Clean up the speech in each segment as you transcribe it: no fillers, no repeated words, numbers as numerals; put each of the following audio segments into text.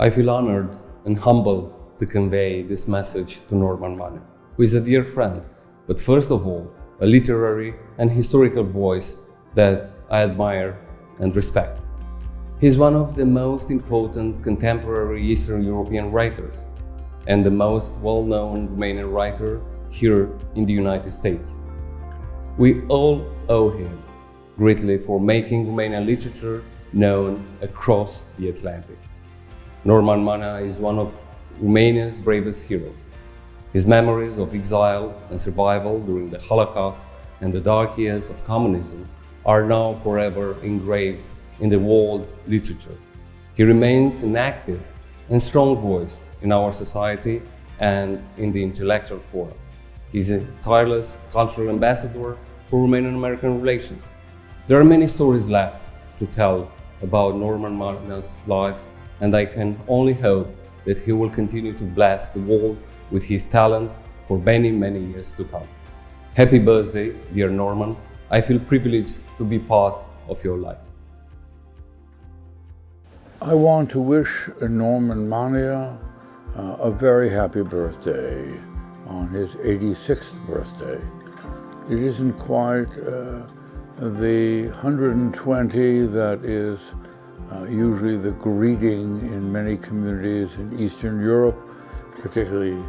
I feel honored and humbled to convey this message to Norman Manea, who is a dear friend, but first of all, a literary and historical voice that I admire and respect. He is one of the most important contemporary Eastern European writers and the most well-known Romanian writer here in the United States. We all owe him greatly for making Romanian literature known across the Atlantic. Norman Manea is one of Romania's bravest heroes. His memories of exile and survival during the Holocaust and the dark years of communism are now forever engraved in the world literature. He remains an active and strong voice in our society and in the intellectual forum. He's a tireless cultural ambassador for Romanian-American relations. There are many stories left to tell about Norman Manea's life, and I can only hope that he will continue to bless the world with his talent for many, many years to come. Happy birthday, dear Norman. I feel privileged to be part of your life. I want to wish Norman Manea a very happy birthday on his 86th birthday. It isn't quite the 120 that is usually the greeting in many communities in Eastern Europe, particularly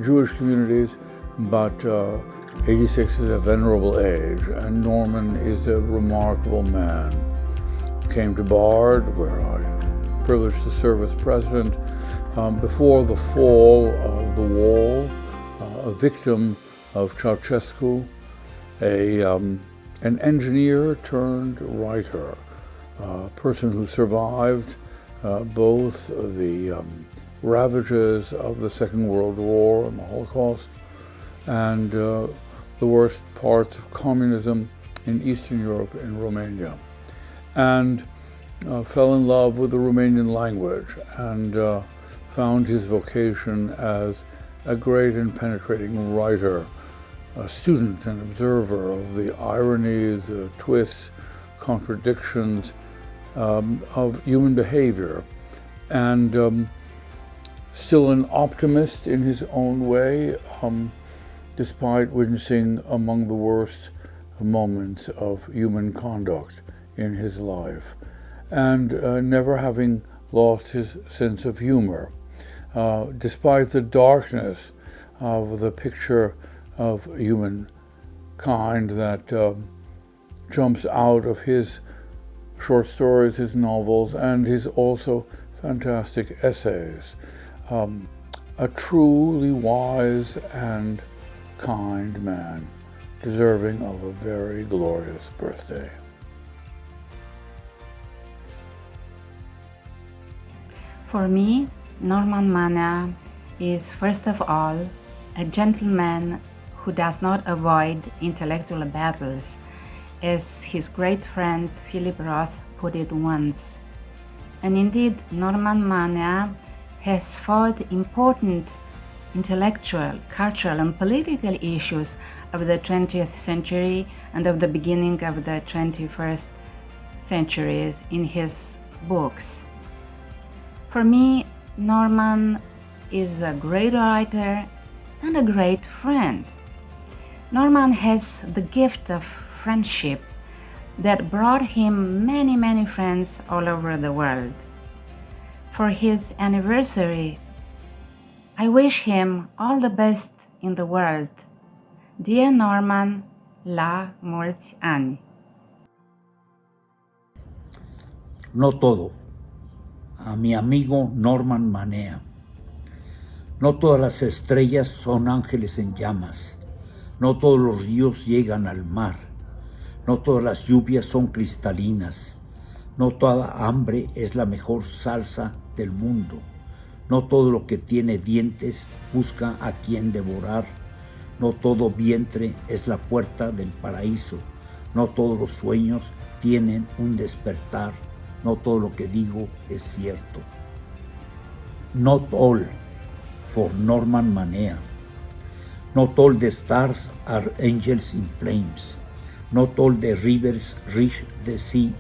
Jewish communities, but 86 is a venerable age, and Norman is a remarkable man. Came to Bard, where I privileged to serve as president, before the fall of the wall, a victim of Ceausescu, an engineer turned writer, a person who survived both the ravages of the Second World War and the Holocaust and the worst parts of communism in Eastern Europe and Romania, and fell in love with the Romanian language and found his vocation as a great and penetrating writer, a student and observer of the ironies, twists, contradictions of human behavior, and still an optimist in his own way, despite witnessing among the worst moments of human conduct in his life, and never having lost his sense of humor, despite the darkness of the picture of humankind that jumps out of his short stories, his novels, and his also fantastic essays. A truly wise and kind man, deserving of a very glorious birthday. For me, Norman Manea is first of all a gentleman who does not avoid intellectual battles, as his great friend Philip Roth put it once. And indeed, Norman Manea has fought important intellectual, cultural, and political issues of the 20th century and of the beginning of the 21st centuries in his books. For me, Norman is a great writer and a great friend. Norman has the gift of friendship that brought him many, many friends all over the world. For his anniversary, I wish him all the best in the world. Dear Norman, la mulți ani. No todo. A mi amigo Norman Manea. No todas las estrellas son ángeles en llamas. No todos los ríos llegan al mar. No todas las lluvias son cristalinas. No toda hambre es la mejor salsa del mundo. No todo lo que tiene dientes busca a quien devorar. No todo vientre es la puerta del paraíso. No todos los sueños tienen un despertar. No todo lo que digo es cierto. Not all for Norman Manea. Not all the stars are angels in flames. Not all the rivers reach the sea.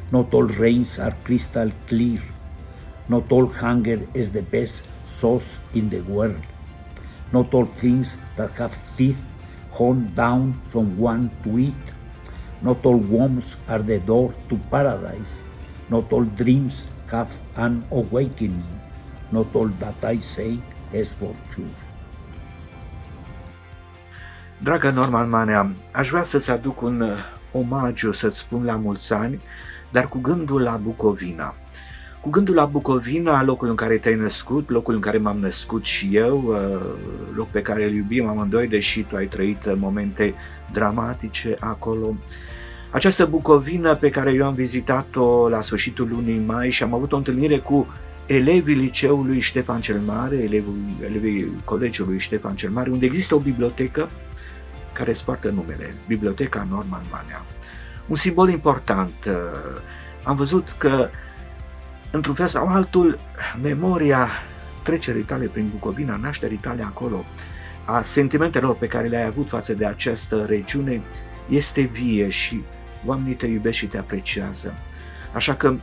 Not all rains are crystal clear. Not all hunger is the best sauce in the world. Not all things that have teeth honed down someone to eat. Not all wombs are the door to paradise. Not all dreams have an awakening. Not all that I say is for sure. Dragă Norman Manea, aș vrea să-ți aduc un omagiu, să-ți spun la mulți ani, dar cu gândul la Bucovina. Cu gândul la Bucovina, locul în care te-ai născut, locul în care m-am născut și eu, loc pe care îl iubim amândoi, deși tu ai trăit momente dramatice acolo. Această Bucovină pe care eu am vizitat-o la sfârșitul lunii mai și am avut o întâlnire cu elevii liceului Ștefan cel Mare, elevii colegiului Ștefan cel Mare, unde există o bibliotecă care îți poartă numele, Biblioteca Norman Manea. Un simbol important. Am văzut că, într-un fel sau altul, memoria trecerii tale prin Bucovina, nașterii tale acolo, a sentimentelor pe care le-ai avut față de această regiune, este vie și oamenii te iubesc și te apreciază. Așa că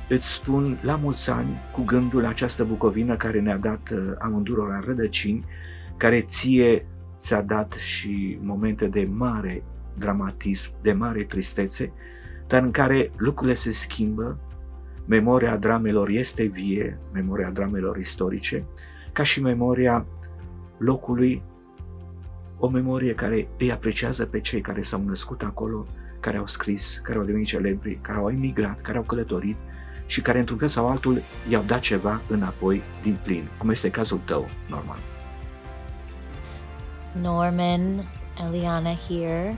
îți spun la mulți ani cu gândul la această Bucovină care ne-a dat amândurora rădăcini, care ție ți-a dat și momente de mare dramatism, de mare tristețe, dar în care lucrurile se schimbă, memoria dramelor este vie, memoria dramelor istorice, ca și memoria locului, o memorie care îi apreciază pe cei care s-au născut acolo, care au scris, care au devenit celebri, care au emigrat, care au călătorit și care, într-un fel sau altul, i-au dat ceva înapoi din plin, cum este cazul tău, Norman. Norman, Eliana here.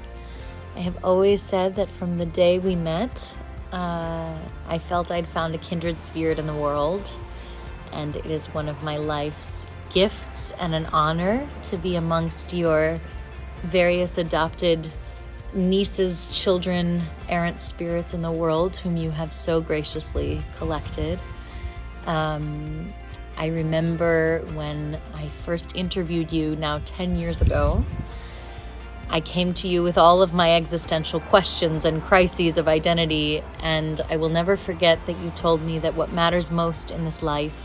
I have always said that from the day we met, I felt I'd found a kindred spirit in the world, and it is one of my life's gifts and an honor to be amongst your various adopted nieces, children, errant spirits in the world whom you have so graciously collected. I remember when I first interviewed you now 10 years ago, I came to you with all of my existential questions and crises of identity, and I will never forget that you told me that what matters most in this life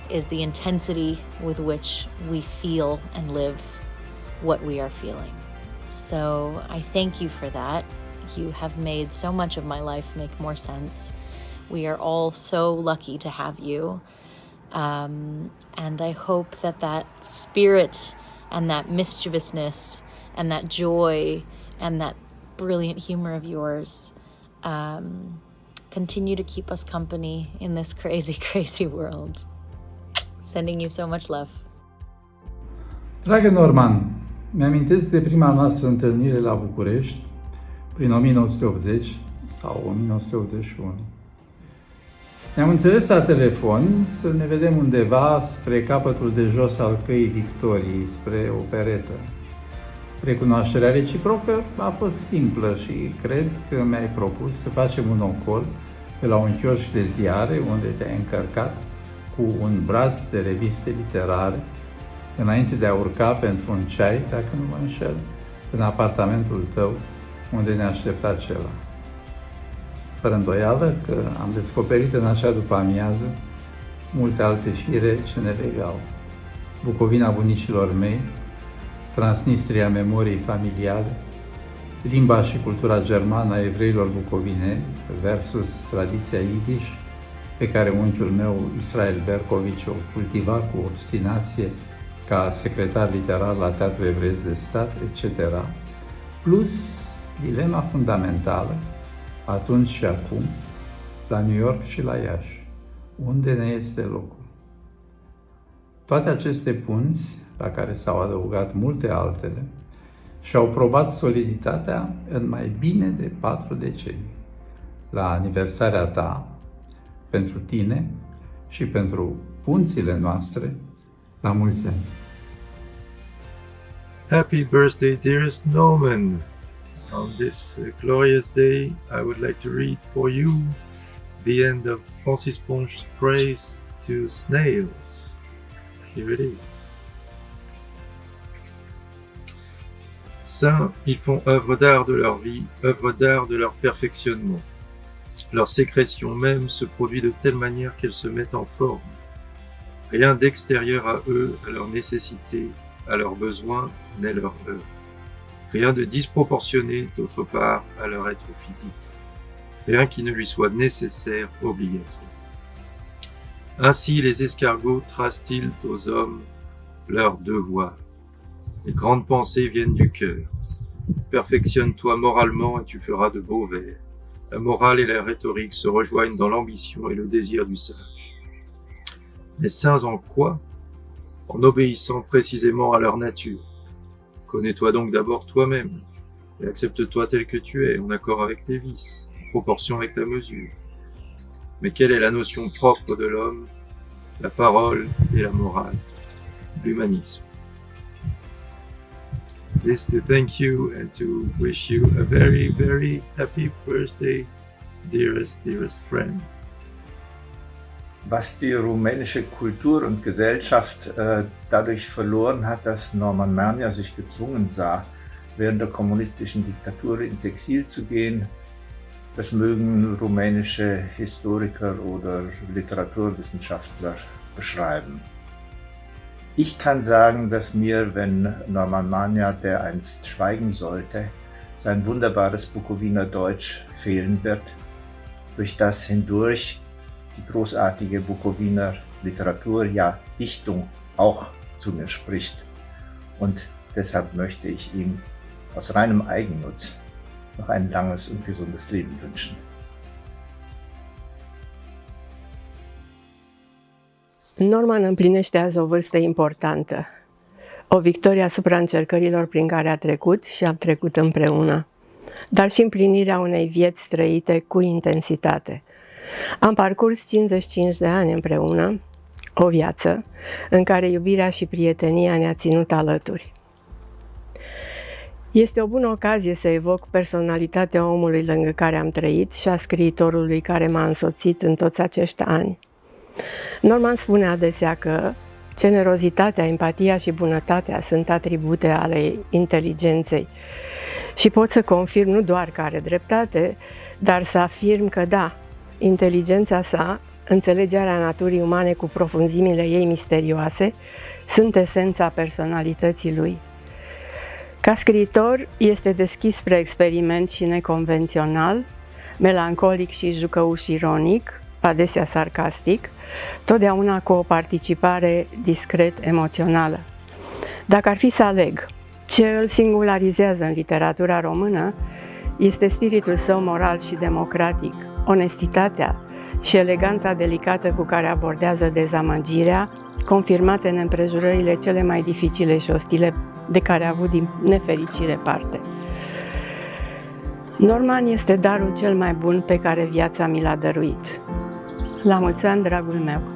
is the intensity with which we feel and live what we are feeling. So I thank you for that. You have made so much of my life make more sense. We are all so lucky to have you. And I hope that that spirit and that mischievousness and that joy and that brilliant humor of yours continue to keep us company in this crazy, crazy world. Sending you so much love. Dragă Norman, mi-amintesc de prima noastră întâlnire la București, prin 1980 sau 1981. Ne-am înțeles la telefon să ne vedem undeva spre capătul de jos al căii Victoriei, spre o peretă. Recunoașterea reciprocă a fost simplă și cred că mi-ai propus să facem un ocol pe la un chioșc de ziare unde te-ai încărcat cu un braț de reviste literare înainte de a urca pentru un ceai, dacă nu mă înșel, în apartamentul tău unde ne aștepta acela. Fără îndoială că am descoperit în acea după-amiază multe alte fire ce ne legau. Bucovina bunicilor mei, Transnistria memoriei familiale, limba și cultura germană a evreilor bucovineni versus tradiția Yiddish, pe care unchiul meu, Israel Bercovici, o cultiva cu obstinație ca secretar literar la Teatrul Evreiesc de Stat, etc., plus dilema fundamentală, atunci și acum, la New York și la Iași, unde ne este locul. Toate aceste punți, la care s-au adăugat multe altele, și-au probat soliditatea în mai bine de 4 decenii. La aniversarea ta, pentru tine și pentru punțile noastre, la mulți ani! Happy birthday, dearest Norman! On this glorious day, I would like to read for you the end of Francis Ponch's praise to snails. Here it is. Saints, ils font œuvre d'art de leur vie, œuvre d'art de leur perfectionnement. Leur sécrétion même se produit de telle manière qu'elles se mettent en forme. Rien d'extérieur à eux, à leurs nécessités, à leurs besoins, n'est leur œuvre. Rien de disproportionné, d'autre part, à leur être physique. Rien qui ne lui soit nécessaire, obligatoire. Ainsi les escargots tracent-ils aux hommes leur devoir. Les grandes pensées viennent du cœur. Perfectionne-toi moralement et tu feras de beaux vers. La morale et la rhétorique se rejoignent dans l'ambition et le désir du sage. Mais saints en quoi? En obéissant précisément à leur nature. Connais-toi donc d'abord toi-même et accepte-toi tel que tu es, en accord avec tes vices, en proportion avec ta mesure. Mais quelle est la notion propre de l'homme? La parole et la morale, l'humanisme. This to thank you and to wish you a very, very happy birthday, dearest friend. Was die rumänische Kultur und Gesellschaft dadurch verloren hat, dass Norman Manea sich gezwungen sah, während der kommunistischen Diktatur ins Exil zu gehen, das mögen rumänische Historiker oder Literaturwissenschaftler beschreiben. Ich kann sagen, dass mir, wenn Norman Manea dereinst schweigen sollte, sein wunderbares Bukowiner Deutsch fehlen wird, durch das hindurch die großartige Bukowiner Literatur, ja Dichtung, auch zu mir spricht. Und deshalb möchte ich ihm aus reinem Eigennutz noch ein langes und gesundes Leben wünschen. Norman împlinește azi o vârstă importantă, o victorie asupra încercărilor prin care a trecut și am trecut împreună, dar și împlinirea unei vieți trăite cu intensitate. Am parcurs 55 de ani împreună, o viață în care iubirea și prietenia ne-a ținut alături. Este o bună ocazie să evoc personalitatea omului lângă care am trăit și a scriitorului care m-a însoțit în toți acești ani. Norman spune adesea că generozitatea, empatia și bunătatea sunt atribute ale inteligenței și pot să confirm nu doar că are dreptate, dar să afirm că da, inteligența sa, înțelegerea naturii umane cu profunzimile ei misterioase, sunt esența personalității lui. Ca scriitor, este deschis spre experiment și neconvențional, melancolic și jucăuș ironic, adesea sarcastic, totdeauna cu o participare discret emoțională. Dacă ar fi să aleg ce îl singularizează în literatura română, este spiritul său moral și democratic, onestitatea și eleganța delicată cu care abordează dezamăgirea, confirmate în împrejurările cele mai dificile și ostile de care a avut din nefericire parte. Norman este darul cel mai bun pe care viața mi l-a dăruit. La mulți ani, dragul meu!